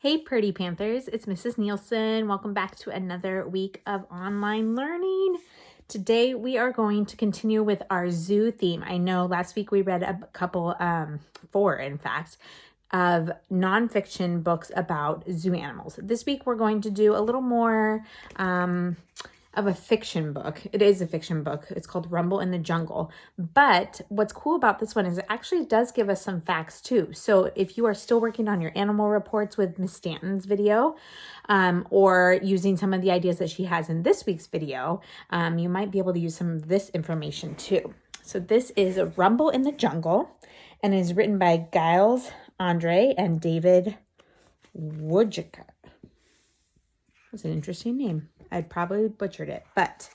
Hey, Pretty Panthers, it's Mrs. Nielsen. Welcome back to another week of online learning. Today we are going to continue with our zoo theme. I know last week we read a couple, four in fact, of nonfiction books about zoo animals. This week we're going to do a little more of a fiction book. It is a fiction book. It's called Rumble in the Jungle. But what's cool about this one is it actually does give us some facts too. So if you are still working on your animal reports with Miss Stanton's video, or using some of the ideas that she has in this week's video, you might be able to use some of this information too. So this is a Rumble in the Jungle and is written by Giles Andre and David Wojcicki. That's an interesting name. I probably butchered it, but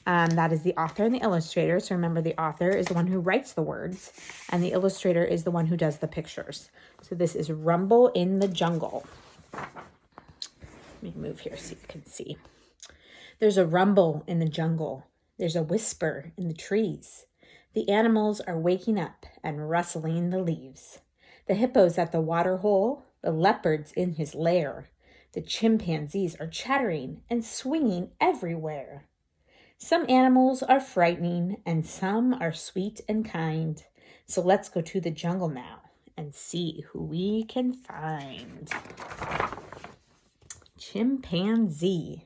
that is the author and the illustrator. So remember, the author is the one who writes the words, and the illustrator is the one who does the pictures. So this is Rumble in the Jungle. Let me move here so you can see. There's a rumble in the jungle. There's a whisper in the trees. The animals are waking up and rustling the leaves. The hippo's at the water hole, the leopard's in his lair. The chimpanzees are chattering and swinging everywhere. Some animals are frightening and some are sweet and kind. So let's go to the jungle now and see who we can find. Chimpanzee.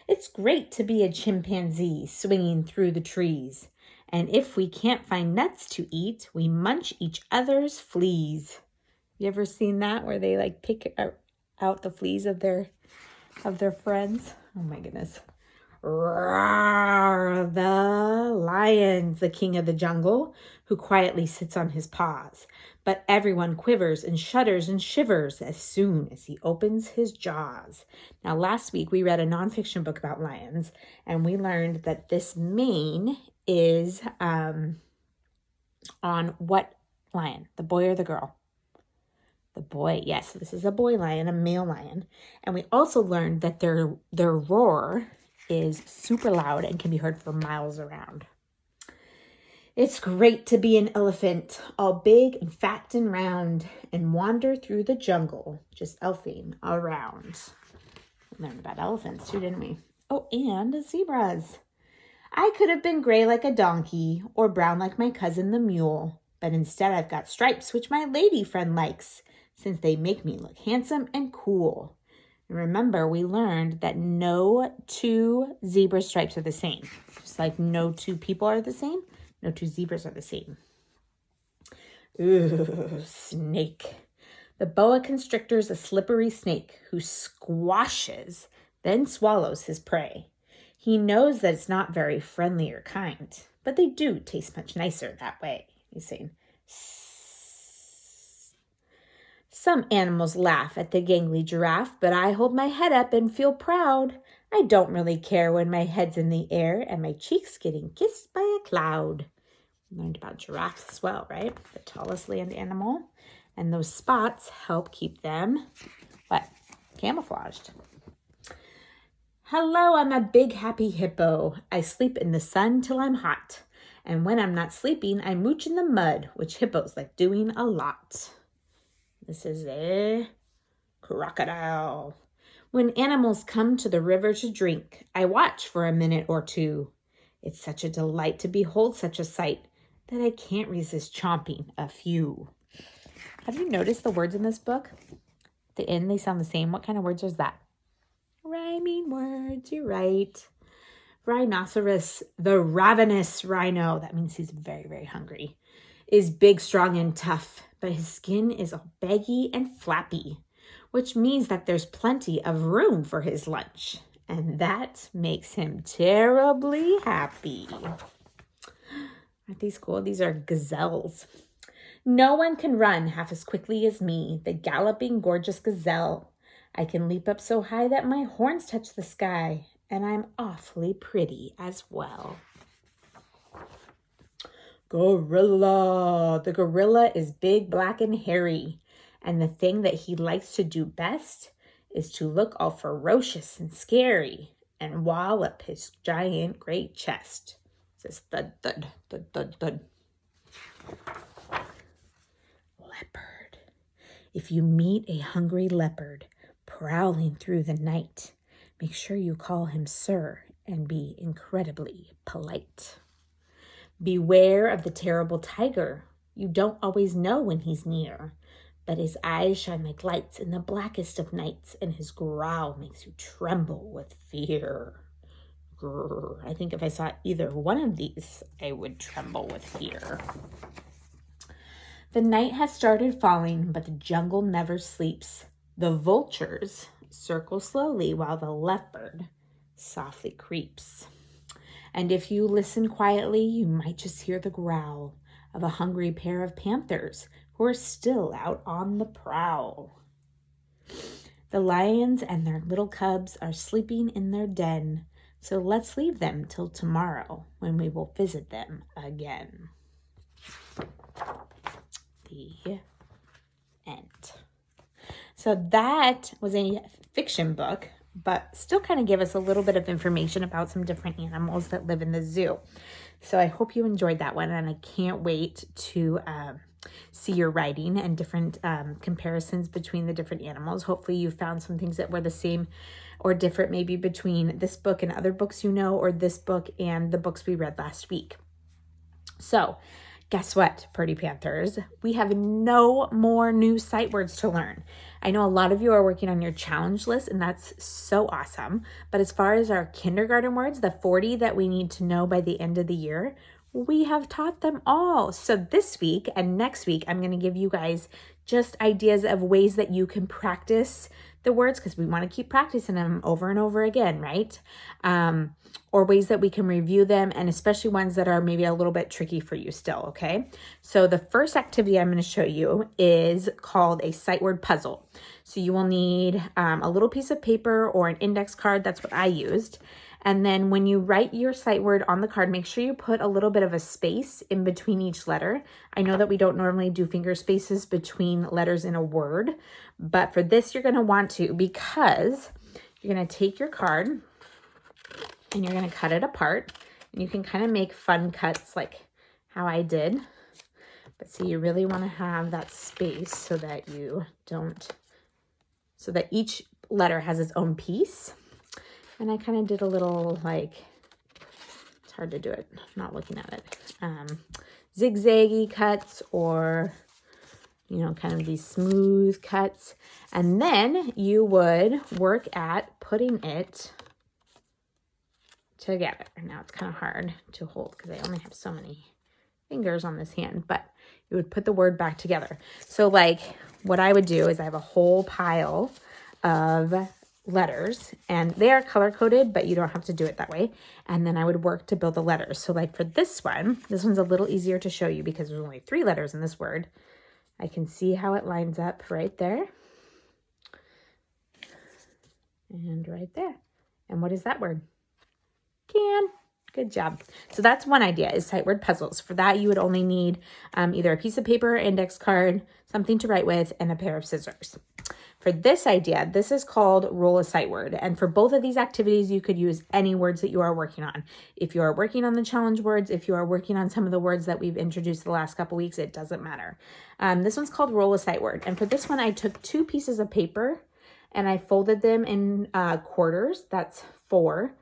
It's great to be a chimpanzee swinging through the trees. And if we can't find nuts to eat, we munch each other's fleas. You ever seen that where they like pick out the fleas of their friends? Oh my goodness. Roar, the lion's the king of the jungle, who quietly sits on his paws. But everyone quivers and shudders and shivers as soon as he opens his jaws. Now, last week we read a nonfiction book about lions, and we learned that this mane is on what lion? The boy or the girl? The boy, yes, this is a boy lion, a male lion. And we also learned that their roar is super loud and can be heard for miles around. It's great to be an elephant, all big and fat and round, and wander through the jungle, just elfing around. We learned about elephants too, didn't we? Oh, and zebras. I could have been gray like a donkey or brown like my cousin the mule, but instead I've got stripes, which my lady friend likes, since they make me look handsome and cool. And remember, we learned that no two zebra stripes are the same. Just like no two people are the same, no two zebras are the same. Ooh, snake. The boa constrictor is a slippery snake who squashes, then swallows his prey. He knows that it's not very friendly or kind, but they do taste much nicer that way. He's saying, some animals laugh at the gangly giraffe, but I hold my head up and feel proud. I don't really care when my head's in the air and my cheeks getting kissed by a cloud. We learned about giraffes as well, right? The tallest land animal. And those spots help keep them, what? Camouflaged. Hello, I'm a big happy hippo. I sleep in the sun till I'm hot. And when I'm not sleeping, I mooch in the mud, which hippos like doing a lot. This is a crocodile. When animals come to the river to drink, I watch for a minute or two. It's such a delight to behold such a sight that I can't resist chomping a few. Have you noticed the words in this book? At the end, they sound the same. What kind of words is that? Rhyming words, you're right. Rhinoceros, the ravenous rhino, that means he's very, very hungry, is big, strong, and tough, but his skin is all baggy and flappy, which means that there's plenty of room for his lunch, and that makes him terribly happy. Aren't these cool? These are gazelles. No one can run half as quickly as me, the galloping, gorgeous gazelle. I can leap up so high that my horns touch the sky, and I'm awfully pretty as well. Gorilla. The gorilla is big, black, and hairy, and the thing that he likes to do best is to look all ferocious and scary and wallop his giant great chest. It says thud, thud, thud, thud, thud. Leopard. If you meet a hungry leopard, prowling through the night. Make sure you call him sir and be incredibly polite. Beware of the terrible tiger. You don't always know when he's near, but his eyes shine like lights in the blackest of nights, and his growl makes you tremble with fear. Grr. I think if I saw either one of these, I would tremble with fear. The night has started falling, but the jungle never sleeps. The vultures circle slowly while the leopard softly creeps. And if you listen quietly, you might just hear the growl of a hungry pair of panthers who are still out on the prowl. The lions and their little cubs are sleeping in their den, so let's leave them till tomorrow when we will visit them again. The end. So that was a fiction book, but still kind of give us a little bit of information about some different animals that live in the zoo. So I hope you enjoyed that one, and I can't wait to see your writing and different comparisons between the different animals. Hopefully you found some things that were the same or different maybe between this book and other books or this book and the books we read last week. So guess what, Purdy Panthers? We have no more new sight words to learn. I know a lot of you are working on your challenge list, and that's so awesome. But as far as our kindergarten words, the 40 that we need to know by the end of the year, we have taught them all. So this week and next week, I'm going to give you guys just ideas of ways that you can practice the words, because we want to keep practicing them over and over again, right? Or ways that we can review them, and especially ones that are maybe a little bit tricky for you still, okay? So the first activity I'm going to show you is called a sight word puzzle. So you will need a little piece of paper or an index card. That's what I used. And then when you write your sight word on the card, make sure you put a little bit of a space in between each letter. I know that we don't normally do finger spaces between letters in a word, but for this, you're going to want to, because you're going to take your card and you're going to cut it apart. And you can kind of make fun cuts like how I did. But see, you really want to have that space so that so that each letter has its own piece. And I kind of did a little, like, it's hard to do it, not looking at it, zigzaggy cuts, or, kind of these smooth cuts. And then you would work at putting it together. Now it's kind of hard to hold because I only have so many fingers on this hand, but you would put the word back together. So like what I would do is I have a whole pile of letters, and they are color coded, but you don't have to do it that way. And then I would work to build the letters. So like for this one's a little easier to show you because there's only 3 letters in this word. I can see how it lines up right there and right there. And what is that word? Can. Good job. So that's one idea, is sight word puzzles. For that, you would only need either a piece of paper, index card, something to write with, and a pair of scissors. For this idea, this is called roll a sight word. And for both of these activities, you could use any words that you are working on. If you are working on the challenge words, if you are working on some of the words that we've introduced the last couple weeks, it doesn't matter. This one's called roll a sight word. And for this one, I took 2 pieces of paper and I folded them in quarters. That's 4.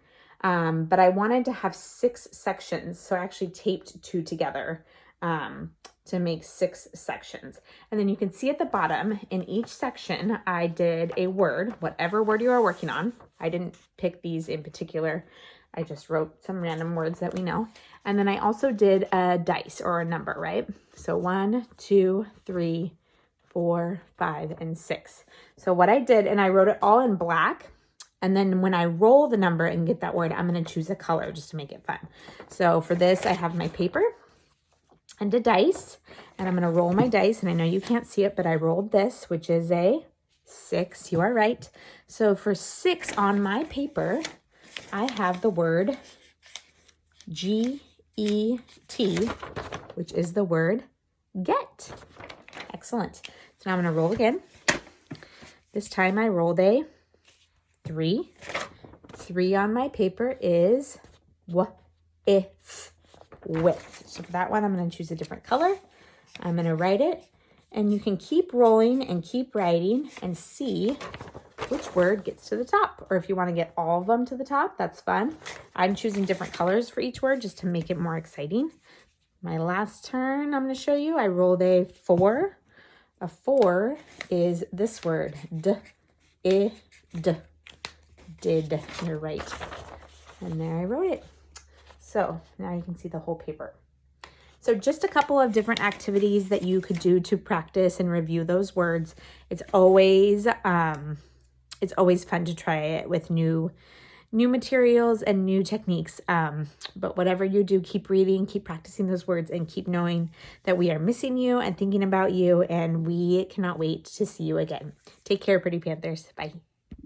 But I wanted to have 6 sections. So I actually taped 2 together to make 6 sections. And then you can see at the bottom in each section, I did a word, whatever word you are working on. I didn't pick these in particular. I just wrote some random words that we know. And then I also did a dice or a number, right? So 1, 2, 3, 4, 5, and 6. So what I did, and I wrote it all in black. And then when I roll the number and get that word, I'm going to choose a color just to make it fun. So for this, I have my paper and a dice, and I'm going to roll my dice. And I know you can't see it, but I rolled this, which is a 6. You are right. So for 6 on my paper, I have the word G-E-T, which is the word get. Excellent. So now I'm going to roll again. This time I rolled a 3. 3 on my paper is with. So for that one, I'm going to choose a different color. I'm going to write it, and you can keep rolling and keep writing and see which word gets to the top. Or if you want to get all of them to the top, that's fun. I'm choosing different colors for each word just to make it more exciting. My last turn, I'm going to show you. I rolled a 4. A 4 is this word, d. Did. You're right. And there I wrote it. So now you can see the whole paper. So just a couple of different activities that you could do to practice and review those words. It's always fun to try it with new materials and new techniques. But whatever you do, keep reading, keep practicing those words, and keep knowing that we are missing you and thinking about you, and we cannot wait to see you again. Take care, Pretty Panthers. Bye.